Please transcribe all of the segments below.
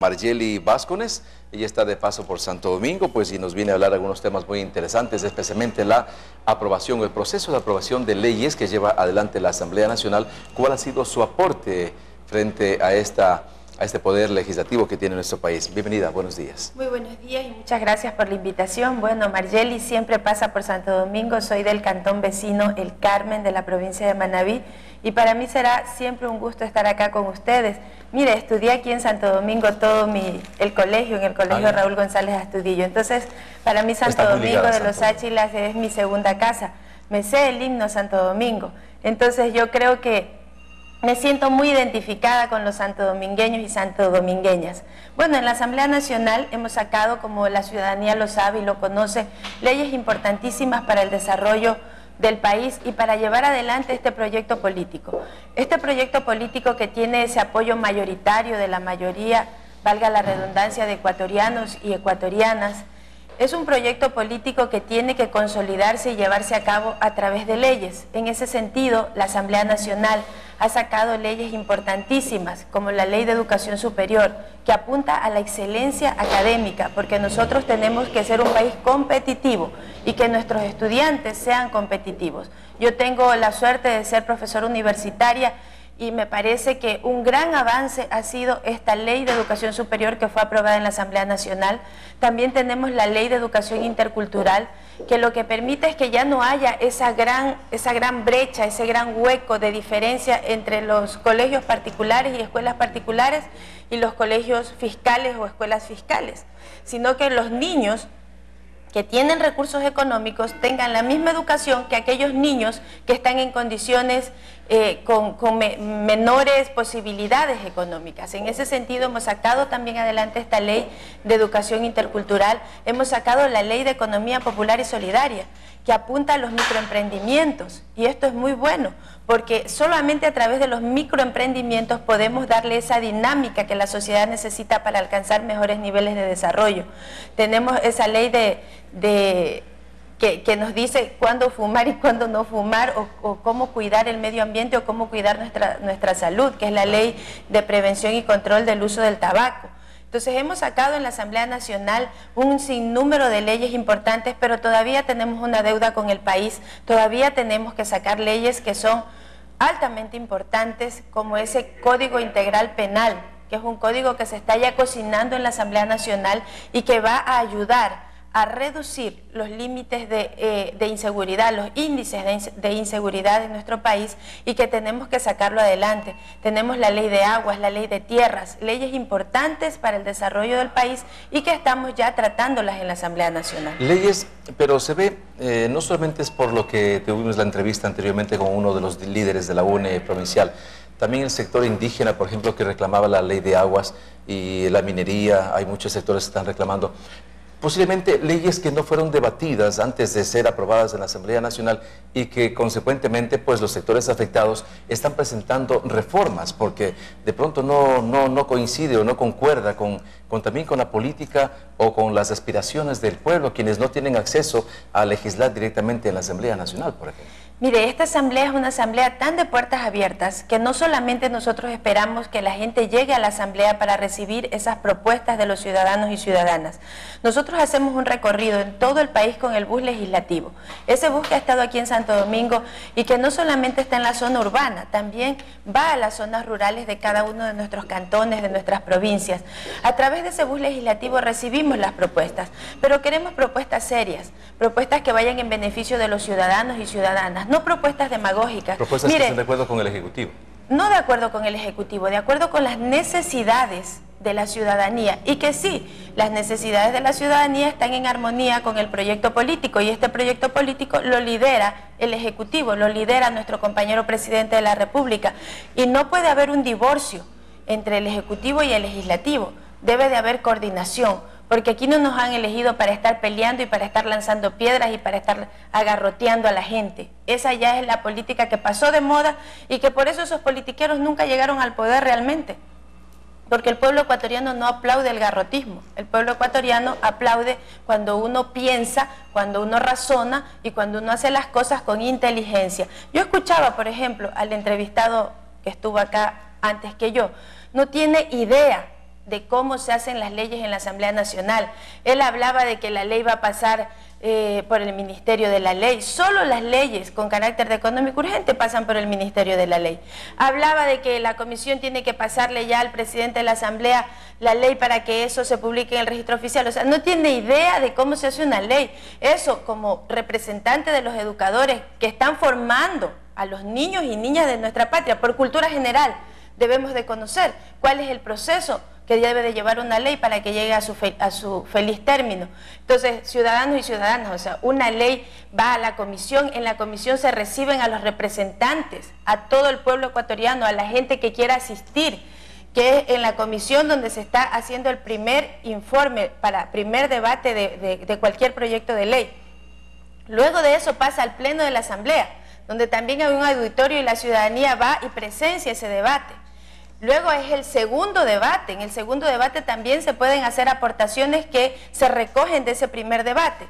Marjely Vázquez. Ella está de paso por Santo Domingo, pues, y nos viene a hablar algunos temas muy interesantes, especialmente la aprobación, el proceso de aprobación de leyes que lleva adelante la Asamblea Nacional. ¿Cuál ha sido su aporte frente a este poder legislativo que tiene nuestro país? Bienvenida, buenos días. Muy buenos días y muchas gracias por la invitación. Bueno, Marjely siempre pasa por Santo Domingo, soy del cantón vecino El Carmen de la provincia de Manabí y para mí será siempre un gusto estar acá con ustedes. Mire, estudié aquí en Santo Domingo todo el colegio, en el colegio Raúl González Astudillo, entonces para mí Santo Domingo de los Áchilas es mi segunda casa. Me sé el himno Santo Domingo, entonces yo creo que me siento muy identificada con los santodomingueños y santodomingueñas. Bueno, en la Asamblea Nacional hemos sacado, como la ciudadanía lo sabe y lo conoce, leyes importantísimas para el desarrollo del país y para llevar adelante este proyecto político. Este proyecto político que tiene ese apoyo mayoritario de la mayoría, valga la redundancia, de ecuatorianos y ecuatorianas, es un proyecto político que tiene que consolidarse y llevarse a cabo a través de leyes. En ese sentido, la Asamblea Nacional ha sacado leyes importantísimas, como la Ley de Educación Superior, que apunta a la excelencia académica, porque nosotros tenemos que ser un país competitivo y que nuestros estudiantes sean competitivos. Yo tengo la suerte de ser profesora universitaria y me parece que un gran avance ha sido esta Ley de Educación Superior que fue aprobada en la Asamblea Nacional. También tenemos la Ley de Educación Intercultural, que lo que permite es que ya no haya esa gran brecha, ese gran hueco de diferencia entre los colegios particulares y escuelas particulares y los colegios fiscales o escuelas fiscales, sino que los niños que tienen recursos económicos tengan la misma educación que aquellos niños que están en condiciones con menores posibilidades económicas. En ese sentido hemos sacado también adelante esta ley de educación intercultural, hemos sacado la ley de economía popular y solidaria, que apunta a los microemprendimientos, y esto es muy bueno, porque solamente a través de los microemprendimientos podemos darle esa dinámica que la sociedad necesita para alcanzar mejores niveles de desarrollo. Tenemos esa ley que nos dice cuándo fumar y cuándo no fumar, o cómo cuidar el medio ambiente o cómo cuidar nuestra salud, que es la ley de prevención y control del uso del tabaco. Entonces hemos sacado en la Asamblea Nacional un sinnúmero de leyes importantes, pero todavía tenemos una deuda con el país, todavía tenemos que sacar leyes que son altamente importantes, como ese Código Integral Penal, que es un código que se está ya cocinando en la Asamblea Nacional y que va a ayudar a reducir los límites de inseguridad, los índices de inseguridad en nuestro país, y que tenemos que sacarlo adelante. Tenemos la ley de aguas, la ley de tierras, leyes importantes para el desarrollo del país y que estamos ya tratándolas en la Asamblea Nacional. Leyes, pero se ve, no solamente es por lo que tuvimos la entrevista anteriormente con uno de los líderes de la UNE provincial, también el sector indígena, por ejemplo, que reclamaba la ley de aguas y la minería, hay muchos sectores que están reclamando. Posiblemente leyes que no fueron debatidas antes de ser aprobadas en la Asamblea Nacional y que consecuentemente pues los sectores afectados están presentando reformas porque de pronto no coincide o no concuerda también con la política o con las aspiraciones del pueblo, quienes no tienen acceso a legislar directamente en la Asamblea Nacional, por ejemplo. Mire, esta asamblea es una asamblea tan de puertas abiertas que no solamente nosotros esperamos que la gente llegue a la asamblea para recibir esas propuestas de los ciudadanos y ciudadanas. Nosotros hacemos un recorrido en todo el país con el bus legislativo. Ese bus que ha estado aquí en Santo Domingo y que no solamente está en la zona urbana, también va a las zonas rurales de cada uno de nuestros cantones, de nuestras provincias. A través de ese bus legislativo recibimos las propuestas, pero queremos propuestas serias, propuestas que vayan en beneficio de los ciudadanos y ciudadanas, no propuestas demagógicas. Propuestas que estén de acuerdo con el Ejecutivo. No de acuerdo con el Ejecutivo, de acuerdo con las necesidades de la ciudadanía, y que sí, las necesidades de la ciudadanía están en armonía con el proyecto político, y este proyecto político lo lidera el Ejecutivo, lo lidera nuestro compañero presidente de la República, y no puede haber un divorcio entre el Ejecutivo y el Legislativo, debe de haber coordinación, porque aquí no nos han elegido para estar peleando y para estar lanzando piedras y para estar agarroteando a la gente. Esa ya es la política que pasó de moda y que por eso esos politiqueros nunca llegaron al poder realmente. Porque el pueblo ecuatoriano no aplaude el garrotismo, el pueblo ecuatoriano aplaude cuando uno piensa, cuando uno razona y cuando uno hace las cosas con inteligencia. Yo escuchaba, por ejemplo, al entrevistado que estuvo acá antes que yo, no tiene idea de cómo se hacen las leyes en la Asamblea Nacional. Él hablaba de que la ley va a pasar por el Ministerio de la Ley. Solo las leyes con carácter de económico urgente pasan por el Ministerio de la Ley. Hablaba de que la comisión tiene que pasarle ya al presidente de la Asamblea la ley para que eso se publique en el registro oficial. O sea, no tiene idea de cómo se hace una ley. Eso, como representante de los educadores que están formando a los niños y niñas de nuestra patria, por cultura general, debemos de conocer cuál es el proceso que debe de llevar una ley para que llegue a su feliz término. Entonces, ciudadanos y ciudadanas, o sea, una ley va a la comisión, en la comisión se reciben a los representantes, a todo el pueblo ecuatoriano, a la gente que quiera asistir, que es en la comisión donde se está haciendo el primer informe, primer debate de cualquier proyecto de ley. Luego de eso pasa al pleno de la Asamblea, donde también hay un auditorio y la ciudadanía va y presencia ese debate. Luego es el segundo debate. En el segundo debate también se pueden hacer aportaciones que se recogen de ese primer debate.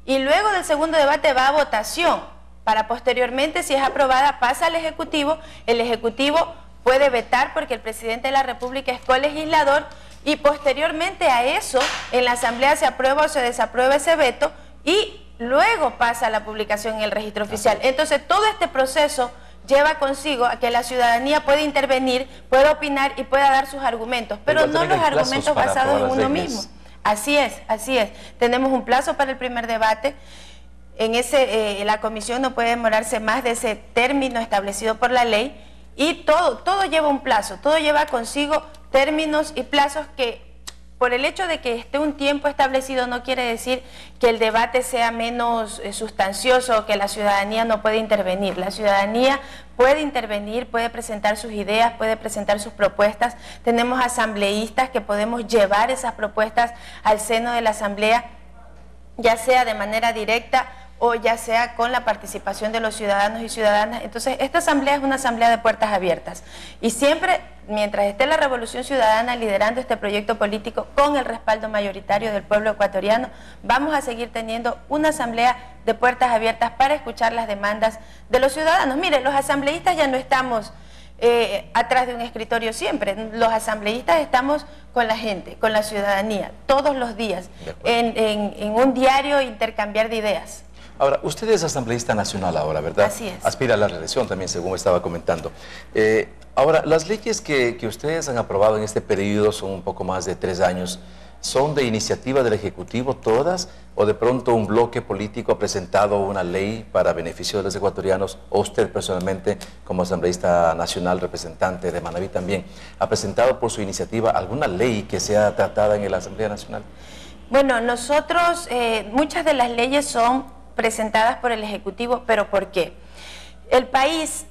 Y luego del segundo debate va a votación, para posteriormente, si es aprobada, pasa al Ejecutivo. El Ejecutivo puede vetar porque el Presidente de la República es colegislador y posteriormente a eso, en la Asamblea se aprueba o se desaprueba ese veto y luego pasa a la publicación en el registro oficial. Entonces, todo este proceso lleva consigo a que la ciudadanía pueda intervenir, pueda opinar y pueda dar sus argumentos, pero no los argumentos basados en uno mismo. Así es, así es. Tenemos un plazo para el primer debate. La comisión no puede demorarse más de ese término establecido por la ley y todo lleva un plazo, todo lleva consigo términos y plazos que por el hecho de que esté un tiempo establecido no quiere decir que el debate sea menos sustancioso o que la ciudadanía no puede intervenir. La ciudadanía puede intervenir, puede presentar sus ideas, puede presentar sus propuestas. Tenemos asambleístas que podemos llevar esas propuestas al seno de la Asamblea, ya sea de manera directa o ya sea con la participación de los ciudadanos y ciudadanas. Entonces, esta asamblea es una asamblea de puertas abiertas. Y siempre, mientras esté la Revolución Ciudadana liderando este proyecto político con el respaldo mayoritario del pueblo ecuatoriano, vamos a seguir teniendo una asamblea de puertas abiertas para escuchar las demandas de los ciudadanos. Mire, los asambleístas ya no estamos atrás de un escritorio siempre. Los asambleístas estamos con la gente, con la ciudadanía, todos los días, en un diario intercambiar de ideas. Ahora, usted es asambleísta nacional ahora, ¿verdad? Así es. Aspira a la reelección también, según estaba comentando. Ahora, las leyes que ustedes han aprobado en este periodo, son un poco más de 3 años, ¿son de iniciativa del Ejecutivo todas? ¿O de pronto un bloque político ha presentado una ley para beneficio de los ecuatorianos? ¿O usted personalmente, como asambleísta nacional, representante de Manabí también, ha presentado por su iniciativa alguna ley que sea tratada en la Asamblea Nacional? Bueno, nosotros, muchas de las leyes son presentadas por el Ejecutivo, ¿pero por qué? El país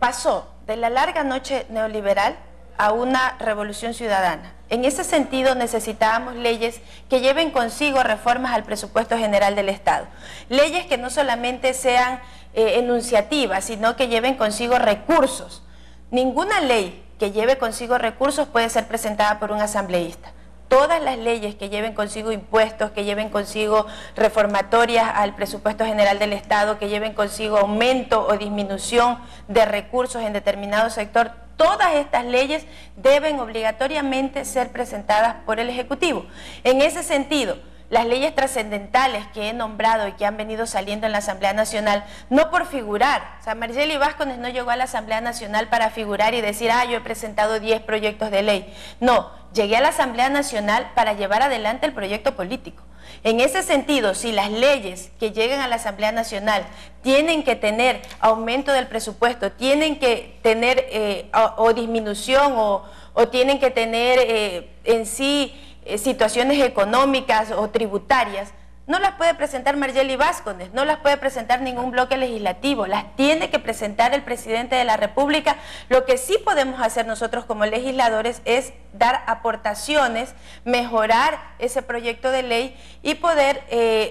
pasó de la larga noche neoliberal a una revolución ciudadana. En ese sentido necesitábamos leyes que lleven consigo reformas al presupuesto general del Estado. Leyes que no solamente sean enunciativas, sino que lleven consigo recursos. Ninguna ley que lleve consigo recursos puede ser presentada por un asambleísta. Todas las leyes que lleven consigo impuestos, que lleven consigo reformatorias al presupuesto general del Estado, que lleven consigo aumento o disminución de recursos en determinado sector, todas estas leyes deben obligatoriamente ser presentadas por el Ejecutivo. En ese sentido, las leyes trascendentales que he nombrado y que han venido saliendo en la Asamblea Nacional, no por figurar. O sea, Margely Vázquez no llegó a la Asamblea Nacional para figurar y decir, yo he presentado 10 proyectos de ley. No, llegué a la Asamblea Nacional para llevar adelante el proyecto político. En ese sentido, si las leyes que lleguen a la Asamblea Nacional tienen que tener aumento del presupuesto, tienen que tener o disminución o tienen que tener en sí situaciones económicas o tributarias, no las puede presentar Margely Vázquez, no las puede presentar ningún bloque legislativo, las tiene que presentar el Presidente de la República. Lo que sí podemos hacer nosotros como legisladores es dar aportaciones, mejorar ese proyecto de ley y poder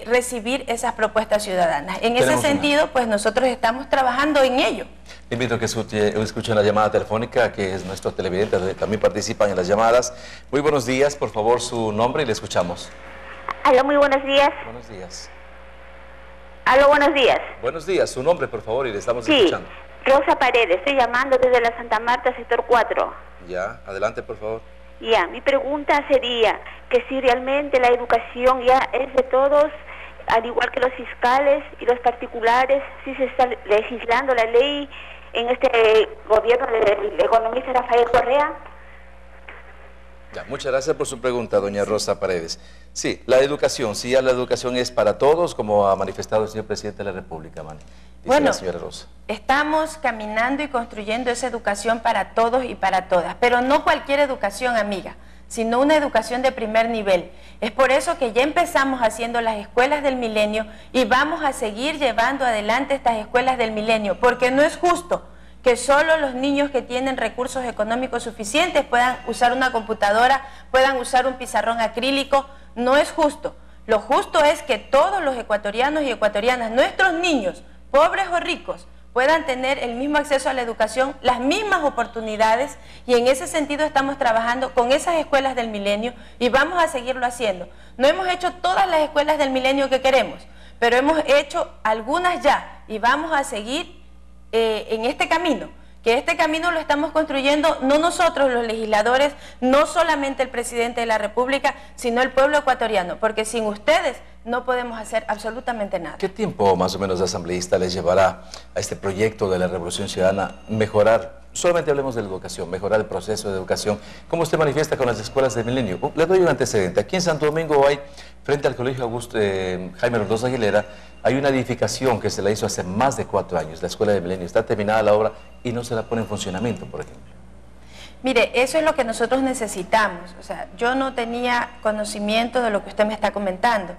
recibir esas propuestas ciudadanas. En ese sentido, pues nosotros estamos trabajando en ello. Le invito a que escuchen la llamada telefónica, que es nuestro televidente, también participan en las llamadas. Muy buenos días, por favor, su nombre y le escuchamos. Aló, muy buenos días. Buenos días. Aló, buenos días. Buenos días, su nombre, por favor, y le estamos escuchando. Rosa Paredes, estoy llamando desde la Santa Marta, sector 4. Ya, adelante, por favor. Ya, mi pregunta sería que si realmente la educación ya es de todos, al igual que los fiscales y los particulares, si se está legislando la ley en este gobierno del economista Rafael Correa. Ya, muchas gracias por su pregunta, doña Rosa Paredes. Sí, la educación, sí, ya la educación es para todos, como ha manifestado el señor presidente de la República, Dice bueno, la señora Rosa. Estamos caminando y construyendo esa educación para todos y para todas, pero no cualquier educación, amiga, sino una educación de primer nivel. Es por eso que ya empezamos haciendo las escuelas del milenio y vamos a seguir llevando adelante estas escuelas del milenio, porque no es justo que solo los niños que tienen recursos económicos suficientes puedan usar una computadora, puedan usar un pizarrón acrílico. No es justo. Lo justo es que todos los ecuatorianos y ecuatorianas, nuestros niños, pobres o ricos, puedan tener el mismo acceso a la educación, las mismas oportunidades, y en ese sentido estamos trabajando con esas escuelas del milenio y vamos a seguirlo haciendo. No hemos hecho todas las escuelas del milenio que queremos, pero hemos hecho algunas ya y vamos a seguir en este camino, que este camino lo estamos construyendo no nosotros los legisladores, no solamente el presidente de la República, sino el pueblo ecuatoriano, porque sin ustedes no podemos hacer absolutamente nada. ¿Qué tiempo más o menos de asambleísta les llevará a este proyecto de la Revolución Ciudadana mejorar? Solamente hablemos de la educación, mejorar el proceso de educación. ¿Cómo usted manifiesta con las escuelas de milenio? Le doy un antecedente. Aquí en Santo Domingo hay, frente al Colegio Jaime Rodós Aguilera, hay una edificación que se la hizo hace más de 4 años. La escuela de milenio está terminada la obra y no se la pone en funcionamiento, por ejemplo. Mire, eso es lo que nosotros necesitamos. O sea, yo no tenía conocimiento de lo que usted me está comentando.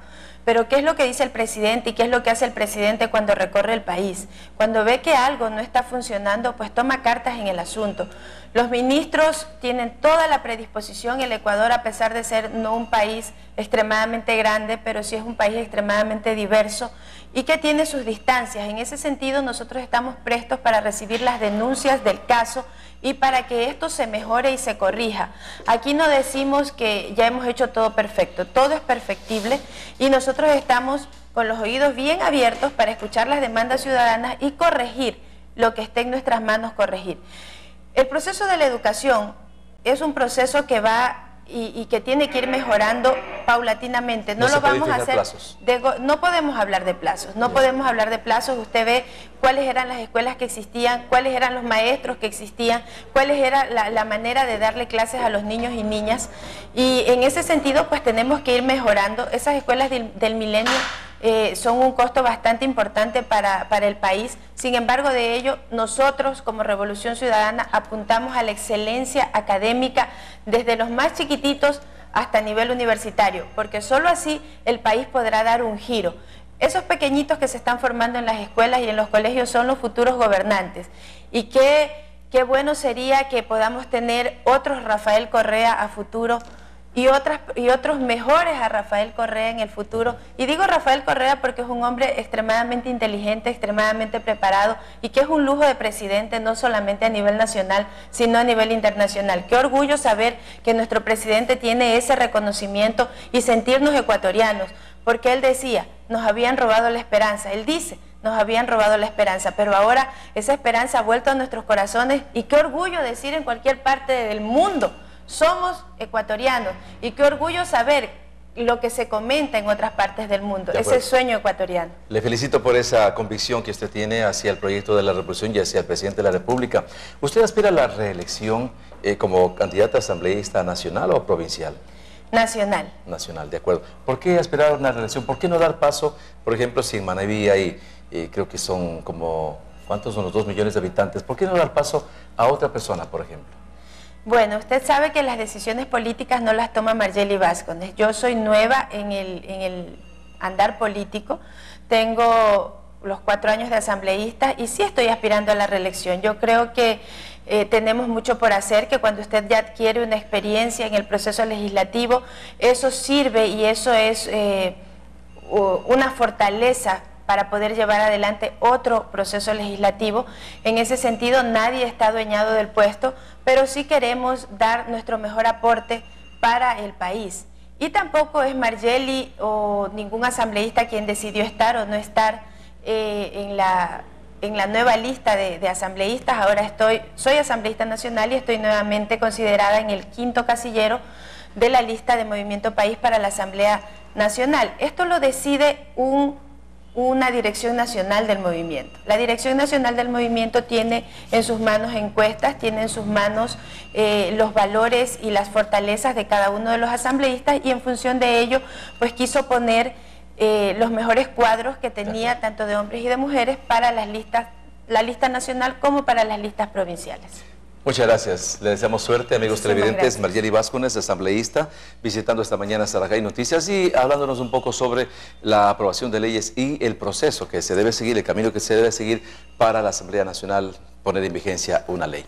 Pero ¿qué es lo que dice el presidente y qué es lo que hace el presidente cuando recorre el país? Cuando ve que algo no está funcionando, pues toma cartas en el asunto. Los ministros tienen toda la predisposición. El Ecuador, a pesar de ser no un país extremadamente grande, pero sí es un país extremadamente diverso y que tiene sus distancias. En ese sentido, nosotros estamos prestos para recibir las denuncias del caso y para que esto se mejore y se corrija. Aquí no decimos que ya hemos hecho todo perfecto, todo es perfectible y nosotros estamos con los oídos bien abiertos para escuchar las demandas ciudadanas y corregir lo que esté en nuestras manos corregir. El proceso de la educación es un proceso que va y que tiene que ir mejorando paulatinamente. No lo vamos a hacer. No podemos hablar de plazos, no podemos hablar de plazos. Usted ve cuáles eran las escuelas que existían, cuáles eran los maestros que existían, cuál era la manera de darle clases a los niños y niñas. Y en ese sentido, pues tenemos que ir mejorando. Esas escuelas del milenio son un costo bastante importante para el país. Sin embargo, de ello, nosotros como Revolución Ciudadana apuntamos a la excelencia académica desde los más chiquititos hasta nivel universitario, porque solo así el país podrá dar un giro. Esos pequeñitos que se están formando en las escuelas y en los colegios son los futuros gobernantes. Y qué bueno sería que podamos tener otros Rafael Correa a futuro, y otros mejores a Rafael Correa en el futuro. Y digo Rafael Correa porque es un hombre extremadamente inteligente, extremadamente preparado y que es un lujo de presidente no solamente a nivel nacional, sino a nivel internacional. Qué orgullo saber que nuestro presidente tiene ese reconocimiento y sentirnos ecuatorianos, porque él decía, nos habían robado la esperanza. Él dice, nos habían robado la esperanza, pero ahora esa esperanza ha vuelto a nuestros corazones y qué orgullo decir en cualquier parte del mundo, somos ecuatorianos, y qué orgullo saber lo que se comenta en otras partes del mundo, ese sueño ecuatoriano. Le felicito por esa convicción que usted tiene hacia el proyecto de la Revolución y hacia el presidente de la República. ¿Usted aspira a la reelección como candidata asambleísta nacional o provincial? Nacional. Nacional, de acuerdo. ¿Por qué aspirar a una reelección? ¿Por qué no dar paso, por ejemplo, si en Manabí hay, creo que son como, ¿cuántos son los 2 millones de habitantes? ¿Por qué no dar paso a otra persona, por ejemplo? Bueno, usted sabe que las decisiones políticas no las toma Margely Vázquez. Yo soy nueva en el andar político, tengo los 4 años de asambleísta y sí estoy aspirando a la reelección. Yo creo que tenemos mucho por hacer, que cuando usted ya adquiere una experiencia en el proceso legislativo, eso sirve y eso es una fortaleza para poder llevar adelante otro proceso legislativo. En ese sentido, nadie está adueñado del puesto, pero sí queremos dar nuestro mejor aporte para el país. Y tampoco es Margely o ningún asambleísta quien decidió estar o no estar en en la nueva lista de asambleístas. Ahora soy asambleísta nacional y estoy nuevamente considerada en el 5º casillero de la lista de Movimiento País para la Asamblea Nacional. Esto lo decide una dirección nacional del movimiento. La dirección nacional del movimiento tiene en sus manos encuestas, tiene en sus manos los valores y las fortalezas de cada uno de los asambleístas, y en función de ello pues quiso poner los mejores cuadros que tenía, tanto de hombres y de mujeres, para las listas, la lista nacional como para las listas provinciales. Muchas gracias. Le deseamos suerte, amigos televidentes. Margely Vázquez, asambleísta, visitando esta mañana Saragay Noticias y hablándonos un poco sobre la aprobación de leyes y el proceso que se debe seguir, el camino que se debe seguir para la Asamblea Nacional poner en vigencia una ley.